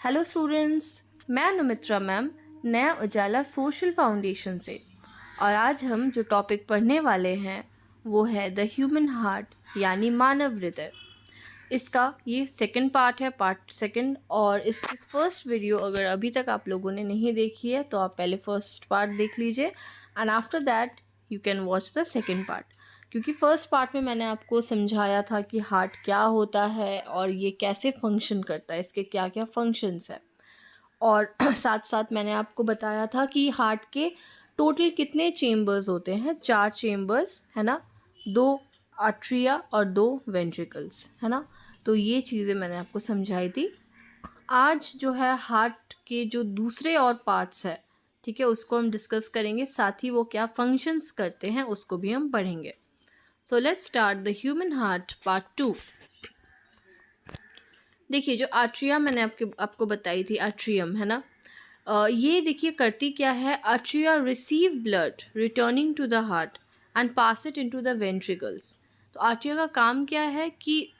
Hello students, मैं अनुमित्रा ma'am नया उजाला social foundation से। और आज हम जो टॉपिक पढ़ने वाले हैं वो है द ह्यूमन हार्ट यानी मानव हृदय। इसका ये सेकंड पार्ट है, पार्ट सेकंड। और इसकी फर्स्ट वीडियो अगर अभी तक आप लोगों ने नहीं देखी है तो आप पहले फर्स्ट पार्ट देख लीजिए and after that you can watch the second part. क्योंकि फर्स्ट पार्ट में मैंने आपको समझाया था कि हार्ट क्या होता है और ये कैसे फंक्शन करता है, इसके क्या क्या फंक्शंस है। और साथ साथ मैंने आपको बताया था कि हार्ट के टोटल कितने चेम्बर्स होते हैं, 4 चेम्बर्स है ना, 2 आर्ट्रिया और 2 वेंट्रिकल्स है ना। तो ये चीज़ें मैंने आपको समझाई थी। आज जो है हार्ट के जो दूसरे और पार्ट्स है, ठीक है, उसको हम डिस्कस करेंगे, साथ ही वो क्या फंक्शंस करते हैं उसको भी हम पढ़ेंगे। So let's start the human heart part 2। देखिए जो आर्ट्रिया मैंने आपको बताई थी, आर्ट्रियम है ना, ये देखिए करती क्या है। Atria receive blood returning to the heart and pass it into the ventricles. तो आर्ट्रिया का काम क्या है कि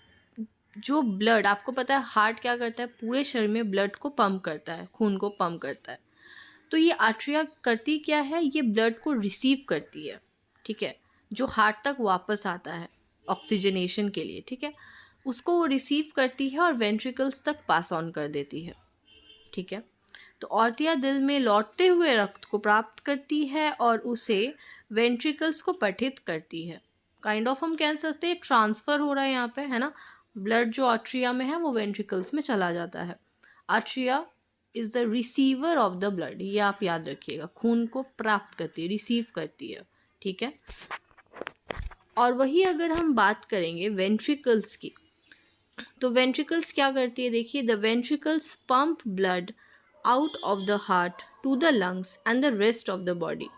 जो ब्लड, आपको पता है हार्ट क्या करता है, पूरे शरीर में ब्लड को पंप करता है, खून को पंप करता है। तो ये आर्ट्रिया करती क्या है, ये ब्लड को रिसीव करती है, ठीक है, जो हार्ट तक वापस आता है ऑक्सीजनेशन के लिए, ठीक है, उसको वो रिसीव करती है और वेंट्रिकल्स तक पास ऑन कर देती है, ठीक है। तो आर्टिया दिल में लौटते हुए रक्त को प्राप्त करती है और उसे वेंट्रिकल्स को पठित करती है। काइंड ऑफ हम कह सकते हैं ट्रांसफ़र हो रहा है यहाँ पे, है ना। ब्लड जो आर्ट्रिया में है वो वेंट्रिकल्स में चला जाता है। Atria is the receiver of the blood, ये आप याद रखिएगा, खून को प्राप्त करती है, रिसीव करती है, ठीक है। और वही अगर हम बात करेंगे वेंट्रिकल्स की, तो वेंट्रिकल्स क्या करती है, देखिए the ventricles pump blood out of the heart to the lungs and the rest of the body.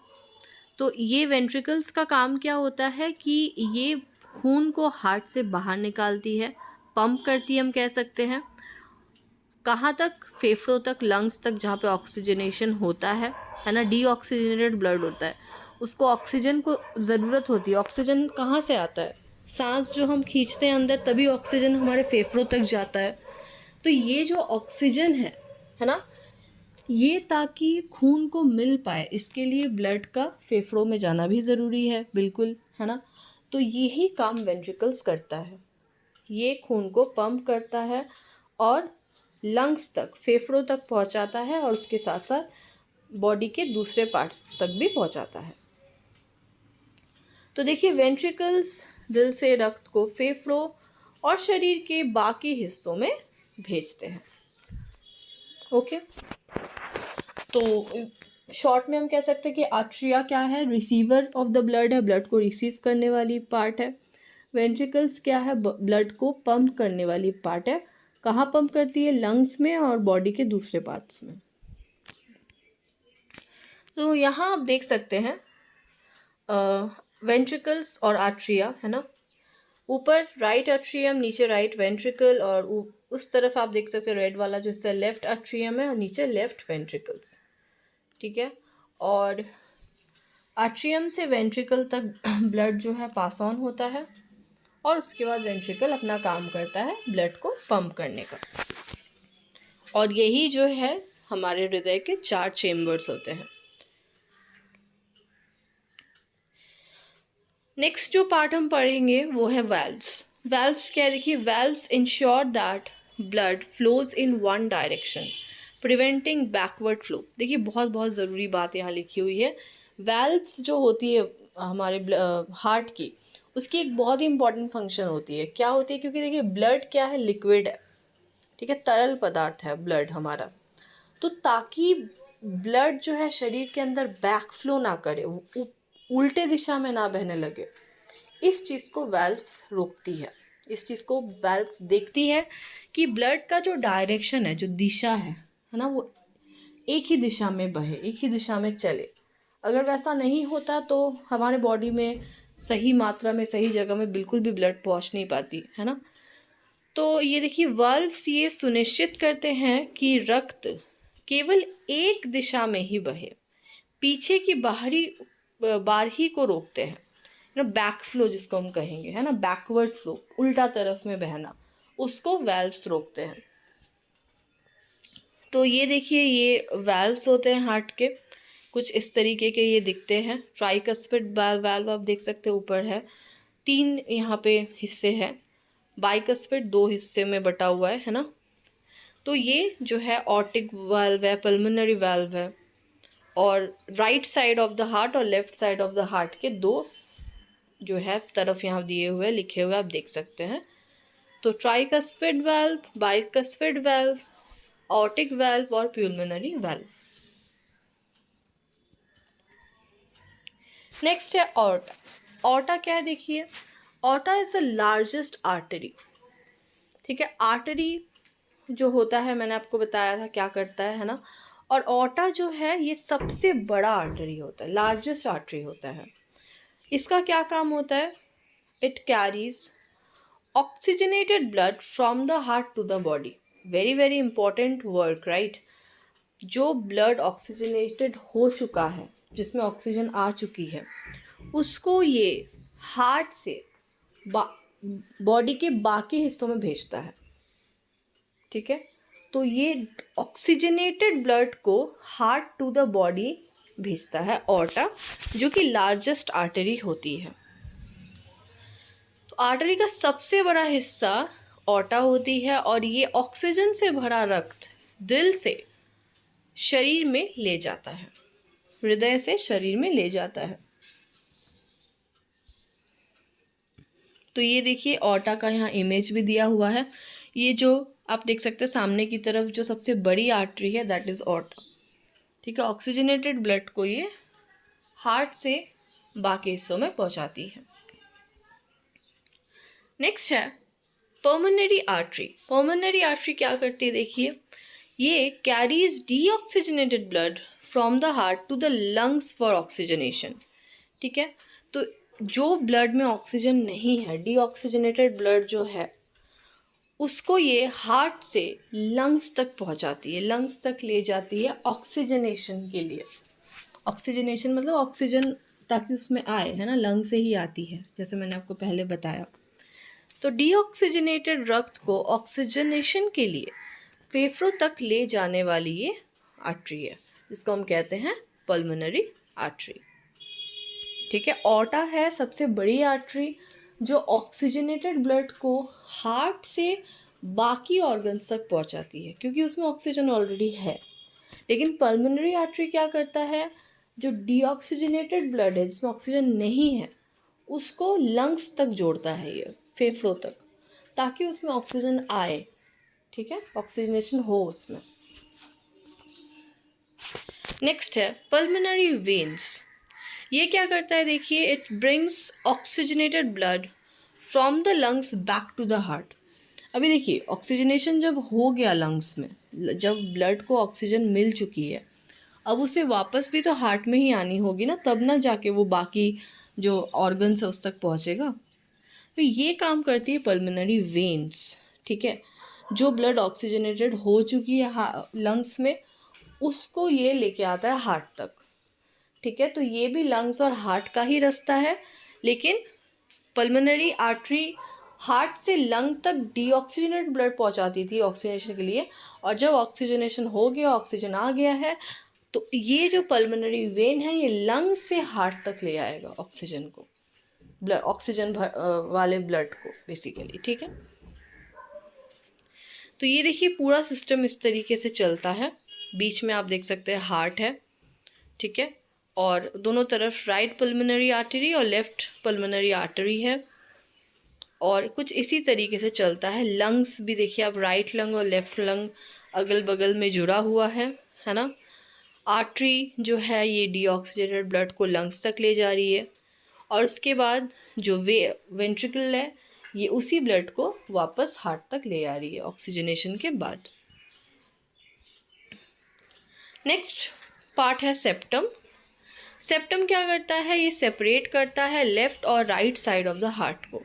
तो ये वेंट्रिकल्स का काम क्या होता है कि ये खून को हार्ट से बाहर निकालती है, पंप करती है, हम कह सकते हैं कहाँ तक, फेफड़ों तक, लंग्स तक, जहाँ पे ऑक्सीजनेशन होता है ना, डीऑक्सीजनेटेड ब्लड होता है, उसको ऑक्सीजन को ज़रूरत होती है। ऑक्सीजन कहाँ से आता है, सांस जो हम खींचते हैं अंदर तभी ऑक्सीजन हमारे फेफड़ों तक जाता है। तो ये जो ऑक्सीजन है ना, ये ताकि खून को मिल पाए इसके लिए ब्लड का फेफड़ों में जाना भी ज़रूरी है, बिल्कुल, है ना। तो यही काम वेंट्रिकल्स करता है, ये खून को पंप करता है और लंग्स तक, फेफड़ों तक पहुंचाता है और उसके साथ साथ बॉडी के दूसरे पार्ट्स तक भी पहुंचाता है। तो देखिए वेंट्रिकल्स दिल से रक्त को फेफड़ों और शरीर के बाकी हिस्सों में भेजते हैं। ओके, तो शॉर्ट में हम कह सकते हैं कि आर्ट्रिया क्या है, रिसीवर ऑफ द ब्लड है, ब्लड को रिसीव करने वाली पार्ट है। वेंट्रिकल्स क्या है, ब्लड को पंप करने वाली पार्ट है। कहाँ पंप करती है, लंग्स में और बॉडी के दूसरे पार्ट्स में। तो यहाँ आप देख सकते हैं वेंट्रिकल्स और आर्ट्रिया, है ना, ऊपर राइट आर्ट्रियम, नीचे राइट वेंट्रिकल, और उस तरफ आप देख सकते हैं रेड वाला जो हिस्सा लेफ्ट आर्ट्रियम है और नीचे लेफ्ट वेंट्रिकल्स, ठीक है। और आर्ट्रियम से वेंट्रिकल तक ब्लड जो है पास ऑन होता है और उसके बाद वेंट्रिकल अपना काम करता है ब्लड को पंप करने का। और यही जो है हमारे हृदय के 4 चेम्बर्स होते हैं। नेक्स्ट जो पार्ट हम पढ़ेंगे वो है वेल्व्स। वेल्व्स क्या है, देखिए valves ensure that blood flows in one direction preventing backward flow. देखिए बहुत बहुत ज़रूरी बात यहाँ लिखी हुई है। वेल्व्स जो होती है हमारे हार्ट की, उसकी एक बहुत ही इंपॉर्टेंट फंक्शन होती है। क्या होती है, क्योंकि देखिए ब्लड क्या है, लिक्विड है, ठीक है, तरल पदार्थ है ब्लड हमारा। तो ताकि ब्लड जो है शरीर के अंदर बैक फ्लो ना करे, उल्टे दिशा में ना बहने लगे, इस चीज़ को वेल्व्स रोकती है। इस चीज़ को वेल्व्स देखती है कि ब्लड का जो डायरेक्शन है, जो दिशा है ना, वो एक ही दिशा में बहे, एक ही दिशा में चले। अगर वैसा नहीं होता तो हमारे बॉडी में सही मात्रा में, सही जगह में बिल्कुल भी ब्लड पहुंच नहीं पाती, है ना। तो ये देखिए वाल्व्स ये सुनिश्चित करते हैं कि रक्त केवल एक दिशा में ही बहे, पीछे की बारही को रोकते हैं ना, बैक फ्लो जिसको हम कहेंगे, है ना, बैकवर्ड फ्लो, उल्टा तरफ में बहना, उसको वाल्व्स रोकते हैं। तो ये देखिए, ये वैल्व्स होते हैं हार्ट के, कुछ इस तरीके के ये दिखते हैं। ट्राइकस्पिड वाल्व आप देख सकते हो ऊपर है, 3 यहाँ पे हिस्से हैं। बाइकस्पिड 2 हिस्से में बटा हुआ है ना। तो ये जो है ऑर्टिक वाल्व है, पल्मोनरी वाल्व है, और right side of the heart और left side of the heart के 2 जो है तरफ यहाँ दिए हुए लिखे हुए आप देख सकते हैं। तो tricuspid valve, bicuspid valve, aortic valve और पल्मोनरी वाल्व। नेक्स्ट है ऑर्टा। ऑर्टा क्या है देखिए, aorta is the largest artery. ठीक है, आर्टरी जो होता है मैंने आपको बताया था क्या करता है ना। और ऑर्टा जो है ये सबसे बड़ा आर्टरी होता है, लार्जेस्ट आर्टरी होता है। इसका क्या काम होता है, it carries oxygenated blood from the heart to the body. Very very important work, right. जो ब्लड ऑक्सीजनेटेड हो चुका है, जिसमें ऑक्सीजन आ चुकी है, उसको ये हार्ट से बॉडी के बाकी हिस्सों में भेजता है। ठीक है, तो ये ऑक्सीजनेटेड ब्लड को हार्ट टू द बॉडी भेजता है ऑर्टा, जो कि लार्जेस्ट आर्टरी होती है। तो आर्टरी का सबसे बड़ा हिस्सा ऑर्टा होती है, और ये ऑक्सीजन से भरा रक्त दिल से शरीर में ले जाता है, हृदय से शरीर में ले जाता है। तो ये देखिए ऑर्टा का यहाँ इमेज भी दिया हुआ है। ये जो आप देख सकते हैं सामने की तरफ जो सबसे बड़ी आर्टरी है, दैट इज ऑर्टा। ठीक है, ऑक्सीजनेटेड ब्लड को ये हार्ट से बाकी हिस्सों में पहुंचाती है। नेक्स्ट है पल्मोनरी आर्टरी। पल्मोनरी आर्टरी क्या करती है देखिए, ये carries deoxygenated blood from the heart to the lungs for oxygenation. ठीक है, तो जो ब्लड में ऑक्सीजन नहीं है, डीऑक्सीजनेटेड ब्लड जो है, उसको ये हार्ट से लंग्स तक पहुंचाती है, लंग्स तक ले जाती है ऑक्सीजनेशन के लिए। ऑक्सीजनेशन मतलब ऑक्सीजन ताकि उसमें आए, है ना, लंग से ही आती है, जैसे मैंने आपको पहले बताया। तो डीऑक्सीजनेटेड रक्त को ऑक्सीजनेशन के लिए फेफड़ों तक ले जाने वाली ये आर्टरी है, जिसको हम कहते हैं पल्मोनरी आर्टरी। ठीक है, ऑर्टा है सबसे बड़ी आर्टरी जो ऑक्सीजनेटेड ब्लड को हार्ट से बाकी ऑर्गन्स तक पहुंचाती है, क्योंकि उसमें ऑक्सीजन ऑलरेडी है। लेकिन पल्मोनरी आर्टरी क्या करता है, जो डीऑक्सीजनेटेड ब्लड है, जिसमें ऑक्सीजन नहीं है, उसको लंग्स तक जोड़ता है, ये फेफड़ों तक, ताकि उसमें ऑक्सीजन आए। ठीक है, ऑक्सीजनेशन हो उसमें। नेक्स्ट है पल्मोनरी वेन्स। ये क्या करता है देखिए, it brings oxygenated blood from the lungs back to the heart. अभी देखिए ऑक्सीजनेशन जब हो गया लंग्स में, जब ब्लड को ऑक्सीजन मिल चुकी है, अब उसे वापस भी तो हार्ट में ही आनी होगी ना, तब ना जाके वो बाकी जो ऑर्गन्स है उस तक पहुँचेगा। तो ये काम करती है पल्मोनरी वेन्स। ठीक है, जो ब्लड ऑक्सीजनेटेड हो चुकी है लंग्स में, उसको ये लेके आता है हार्ट तक। ठीक है, तो ये भी लंग्स और हार्ट का ही रास्ता है, लेकिन पल्मोनरी आर्टरी हार्ट से लंग तक डीऑक्सीजनेटेड ब्लड पहुंचाती थी ऑक्सीजनेशन के लिए, और जब ऑक्सीजनेशन हो गया, ऑक्सीजन आ गया है, तो ये जो पल्मोनरी वेन है ये लंग से हार्ट तक ले आएगा ऑक्सीजन को, ब्लड ऑक्सीजन वाले ब्लड को बेसिकली। ठीक है, तो ये देखिए पूरा सिस्टम इस तरीके से चलता है। बीच में आप देख सकते हैं हार्ट है। ठीक है, और दोनों तरफ राइट पल्मोनरी आर्टरी और लेफ्ट पल्मोनरी आर्टरी है, और कुछ इसी तरीके से चलता है। लंग्स भी देखिए आप, राइट लंग और लेफ्ट लंग अगल बगल में जुड़ा हुआ है ना। आर्टरी जो है ये डीऑक्सीजनेटेड ब्लड को लंग्स तक ले जा रही है, और उसके बाद जो वेंट्रिकल है ये उसी ब्लड को वापस हार्ट तक ले आ रही है ऑक्सीजनेशन के बाद। नेक्स्ट पार्ट है सेप्टम। सेप्टम क्या करता है, ये सेपरेट करता है लेफ्ट और right side of the heart को।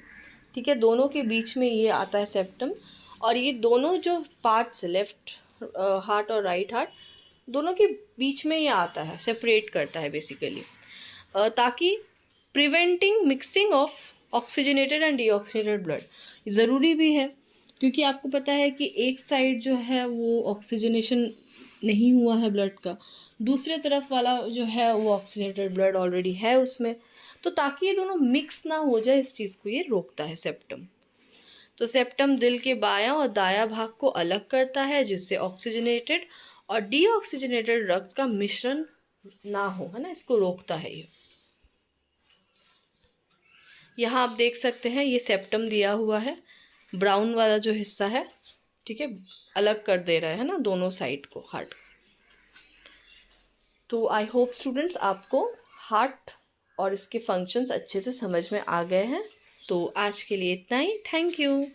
ठीक है, दोनों के बीच में ये आता है सेप्टम, और ये दोनों जो पार्ट्स, लेफ्ट हार्ट और राइट हार्ट, दोनों के बीच में ये आता है, सेपरेट करता है बेसिकली, ताकि preventing mixing of oxygenated and deoxygenated blood. ज़रूरी भी है, क्योंकि आपको पता है कि एक साइड जो है वो ऑक्सीजनेशन नहीं हुआ है ब्लड का, दूसरे तरफ वाला जो है वो ऑक्सीजनेटेड ब्लड ऑलरेडी है उसमें। तो ताकि ये दोनों मिक्स ना हो जाए, इस चीज़ को ये रोकता है सेप्टम। तो सेप्टम दिल के बायां और दायां भाग को अलग करता है, जिससे ऑक्सीजनेटेड और डीऑक्सीजनेटेड रक्त का मिश्रण ना हो, है ना, इसको रोकता है ये। यहाँ आप देख सकते हैं ये सेप्टम दिया हुआ है, ब्राउन वाला जो हिस्सा है, ठीक है, अलग कर दे रहा है ना दोनों साइड को हार्ट। तो आई होप स्टूडेंट्स आपको हार्ट और इसके फंक्शंस अच्छे से समझ में आ गए हैं। तो आज के लिए इतना ही। Thank you.